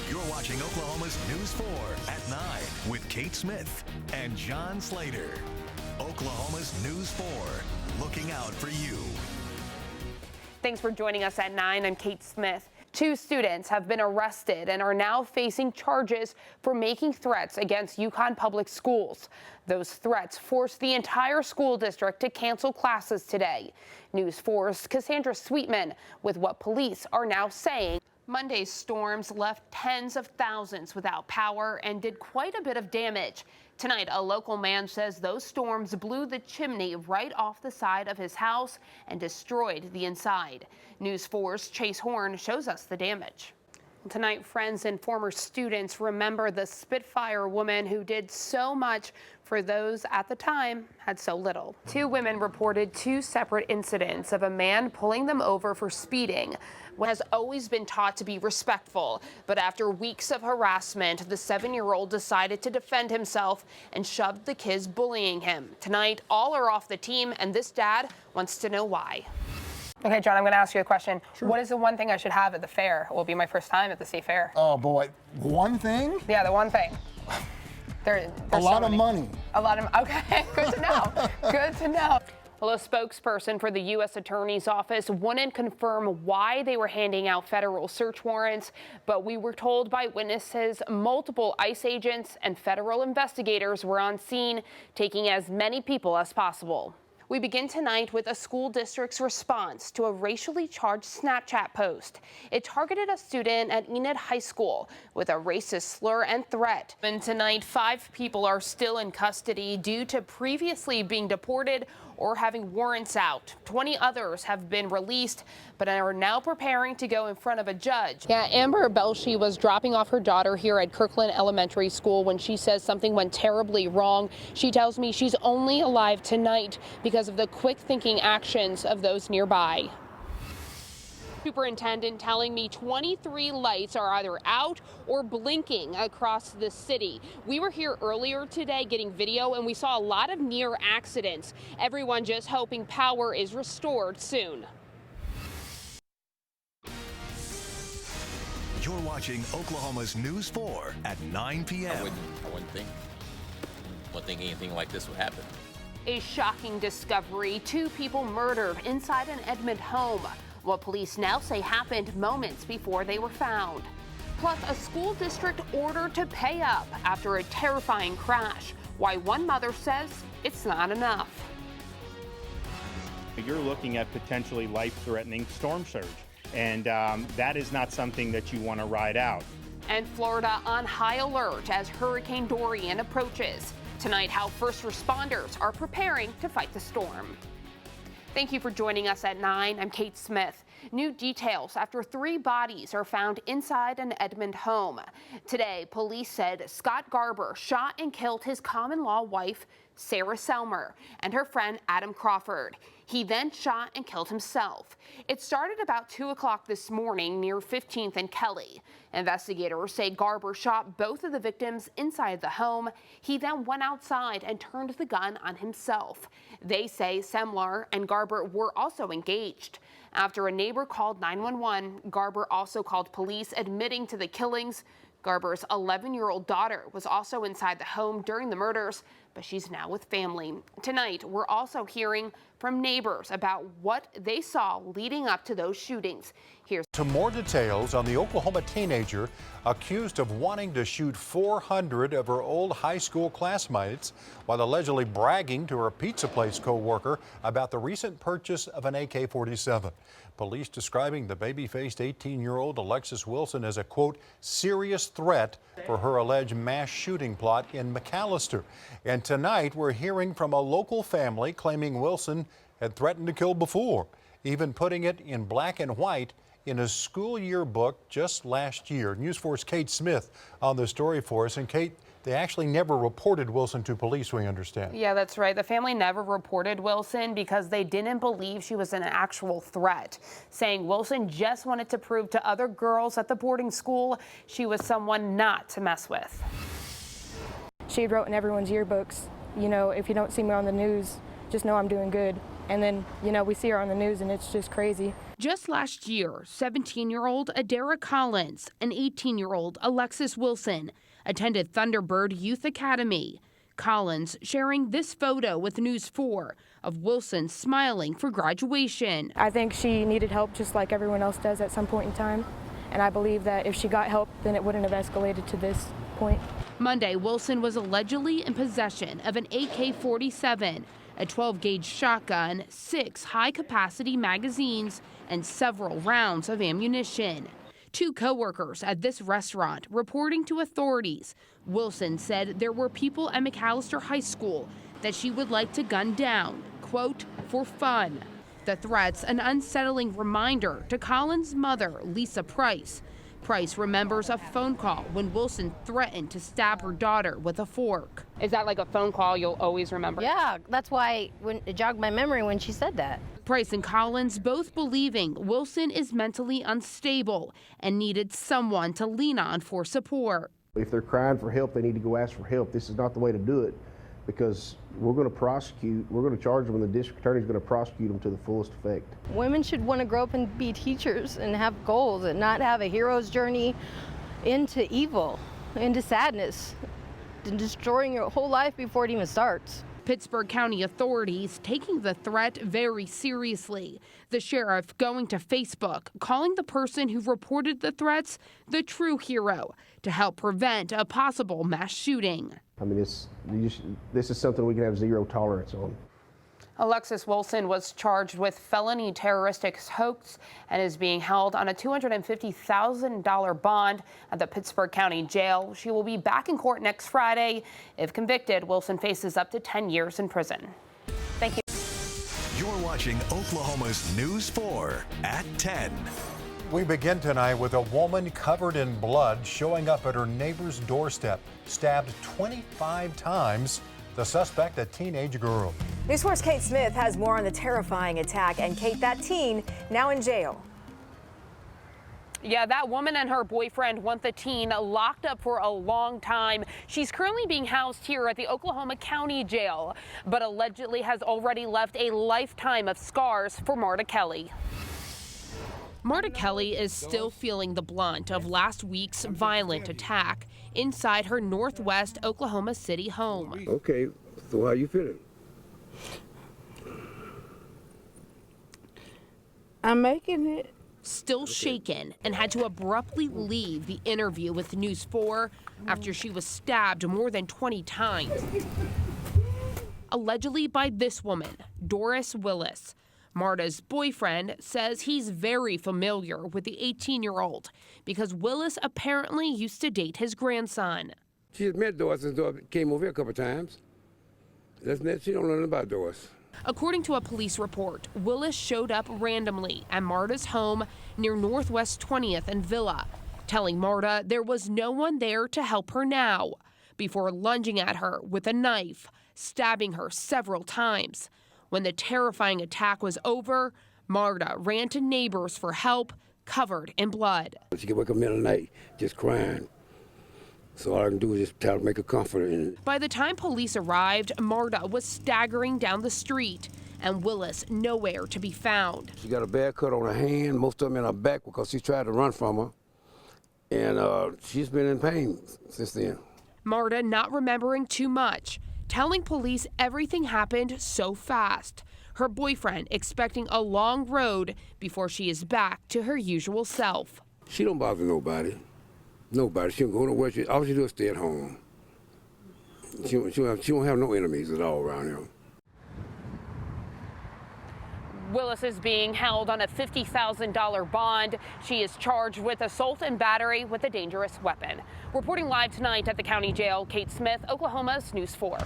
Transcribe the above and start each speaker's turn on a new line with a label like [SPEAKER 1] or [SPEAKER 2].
[SPEAKER 1] You're watching Oklahoma's News 4 at 9 with Kate Smith and John Slater. Oklahoma's News 4, looking out for you.
[SPEAKER 2] Thanks for joining us at 9. I'm Kate Smith. 2 students have been arrested and are now facing charges for making threats against Yukon Public Schools. Those threats forced the entire school district to cancel classes today. News 4's Cassandra Sweetman with what police are now saying. Monday's storms left tens of thousands without power and did quite a bit of damage. Tonight, a local man says those storms blew the chimney right off the side of his house and destroyed the inside. News 4's Chase Horn shows us the damage. Tonight, friends and former students remember the Spitfire woman who did so much for those at the time had so little. 2 women reported 2 separate incidents of a man pulling them over for speeding. Has always been taught to be respectful, but after weeks of harassment, the 7-year-old decided to defend himself and shoved the kids bullying him. Tonight, all are off the team, and this dad wants to know why. Okay, John, I'm going to ask you a question. Sure. What is the one thing I should have at the fair? It will be my first time at the state fair.
[SPEAKER 3] Oh, boy. One thing?
[SPEAKER 2] Yeah, the one thing. There's
[SPEAKER 3] a lot of money.
[SPEAKER 2] A lot of, okay, good to know. Good to know. Well, a spokesperson for the U.S. Attorney's Office wouldn't confirm why they were handing out federal search warrants, but we were told by witnesses multiple ICE agents and federal investigators were on scene, taking as many people as possible. We begin tonight with a school district's response to a racially charged Snapchat post. It targeted a student at Enid High School with a racist slur and threat. And tonight, 5 people are still in custody due to previously being deported or having warrants out. 20 others have been released, but are now preparing to go in front of a judge. Yeah, Amber Belshi was dropping off her daughter here at Kirkland Elementary School when she says something went terribly wrong. She tells me she's only alive tonight because of the quick thinking actions of those nearby. Superintendent telling me 23 lights are either out or blinking across the city. We were here earlier today getting video and we saw a lot of near accidents. Everyone just hoping power is restored soon.
[SPEAKER 1] You're watching Oklahoma's News 4 at 9 p.m.
[SPEAKER 4] I wouldn't think anything like this would happen.
[SPEAKER 2] A shocking discovery: 2 people murdered inside an Edmond home. What police now say happened moments before they were found. Plus, a school district ordered to pay up after a terrifying crash. Why one mother says it's not enough.
[SPEAKER 5] You're looking at potentially life-threatening storm surge, and that is not something that you want to ride out.
[SPEAKER 2] And Florida on high alert as Hurricane Dorian approaches. Tonight, how first responders are preparing to fight the storm. Thank you for joining us at 9. I'm Kate Smith. New details after 3 bodies are found inside an Edmond home. Today, police said Scott Garber shot and killed his common-law wife, Sarah Selmer, and her friend Adam Crawford. He then shot and killed himself. It started about 2 o'clock this morning near 15th and Kelly. Investigators say Garber shot both of the victims inside the home. He then went outside and turned the gun on himself. They say Semler and Garber were also engaged. After a neighbor called 911, Garber also called police admitting to the killings. Garber's 11-year-old daughter was also inside the home during the murders, but she's now with family. Tonight, we're also hearing from neighbors about what they saw leading up to those shootings. Here's
[SPEAKER 6] to more details on the Oklahoma teenager accused of wanting to shoot 400 of her old high school classmates while allegedly bragging to her pizza place co-worker about the recent purchase of an AK-47. Police describing the baby-faced 18-year-old Alexis Wilson as a, quote, serious threat for her alleged mass shooting plot in McAllister. And tonight, we're hearing from a local family claiming Wilson had threatened to kill before, even putting it in black and white in a school yearbook just last year. News 4's Kate Smith on the story for us. And Kate, they actually never reported Wilson to police, we understand.
[SPEAKER 2] Yeah, that's right. The family never reported Wilson because they didn't believe she was an actual threat, saying Wilson just wanted to prove to other girls at the boarding school she was someone not to mess with.
[SPEAKER 7] She wrote in everyone's yearbooks, you know, if you don't see me on the news, just know I'm doing good. And then, you know, we see her on the news and it's just crazy.
[SPEAKER 2] Just last year, 17-year-old Adara Collins and 18-year-old Alexis Wilson attended Thunderbird Youth Academy. Collins sharing this photo with News 4 of Wilson smiling for graduation.
[SPEAKER 7] I think she needed help just like everyone else does at some point in time. And I believe that if she got help, then it wouldn't have escalated to this point.
[SPEAKER 2] Monday, Wilson was allegedly in possession of an AK-47, a 12-gauge shotgun, 6 high-capacity magazines, and several rounds of ammunition. 2 co-workers at this restaurant reporting to authorities. Wilson said there were people at McAllister High School that she would like to gun down, quote, for fun. The threats an unsettling reminder to Collins' mother, Lisa Price. Price remembers a phone call when Wilson threatened to stab her daughter with a fork. Is that like a phone call you'll always remember?
[SPEAKER 8] Yeah, that's why it jogged my memory when she said that.
[SPEAKER 2] Price and Collins both believing Wilson is mentally unstable and needed someone to lean on for support.
[SPEAKER 9] If they're crying for help, they need to go ask for help. This is not the way to do it, because we're going to charge them, and the district attorney is going to prosecute them to the fullest effect.
[SPEAKER 8] Women should want to grow up and be teachers and have goals and not have a hero's journey into evil, into sadness, and destroying your whole life before it even starts.
[SPEAKER 2] Pittsburgh County authorities taking the threat very seriously. The sheriff going to Facebook, calling the person who reported the threats the true hero to help prevent a possible mass shooting.
[SPEAKER 9] I mean, this is something we can have zero tolerance on.
[SPEAKER 2] Alexis Wilson was charged with felony terroristic hoax and is being held on a $250,000 bond at the Pittsburgh County Jail. She will be back in court next Friday. If convicted, Wilson faces up to 10 years in prison. Thank you.
[SPEAKER 1] You're watching Oklahoma's News 4 at 10.
[SPEAKER 6] We begin tonight with a woman covered in blood showing up at her neighbor's doorstep, stabbed 25 times. The suspect, a teenage girl.
[SPEAKER 10] News 4's Kate Smith has more on the terrifying attack. And Kate, that teen now in jail.
[SPEAKER 2] Yeah, that woman and her boyfriend want the teen locked up for a long time. She's currently being housed here at the Oklahoma County Jail, but allegedly has already left a lifetime of scars for Marta Kelly. Marta Kelly is still feeling the brunt of last week's violent attack inside her northwest Oklahoma City home.
[SPEAKER 11] Okay, so how you feeling?
[SPEAKER 12] I'm making it.
[SPEAKER 2] Still shaken and had to abruptly leave the interview with News 4 after she was stabbed more than 20 times. Allegedly by this woman, Doris Willis. Marta's boyfriend says he's very familiar with the 18-year-old because Willis apparently used to date his grandson.
[SPEAKER 11] She has met Doris and Doris came over here a couple of times. She don't know nothing about Doris.
[SPEAKER 2] According to a police report, Willis showed up randomly at Marta's home near Northwest 20th and Villa, telling Marta there was no one there to help her now, before lunging at her with a knife, stabbing her several times. When the terrifying attack was over, Marta ran to neighbors for help, covered in blood.
[SPEAKER 11] She could wake up in the middle of the night just crying. So all I can do is just try to make her comfort in it.
[SPEAKER 2] By the time police arrived, Marta was staggering down the street and Willis nowhere to be found.
[SPEAKER 11] She got a bad cut on her hand, most of them in her back because she tried to run from her. And she's been in pain since then.
[SPEAKER 2] Marta not remembering too much, telling police everything happened so fast. Her boyfriend expecting a long road before she is back to her usual self.
[SPEAKER 11] She don't bother nobody. Nobody. She don't go nowhere. All she do is stay at home. She won't have no enemies at all around here.
[SPEAKER 2] Willis is being held on a $50,000 bond. She is charged with assault and battery with a dangerous weapon. Reporting live tonight at the county jail, Kate Smith, Oklahoma's News 4.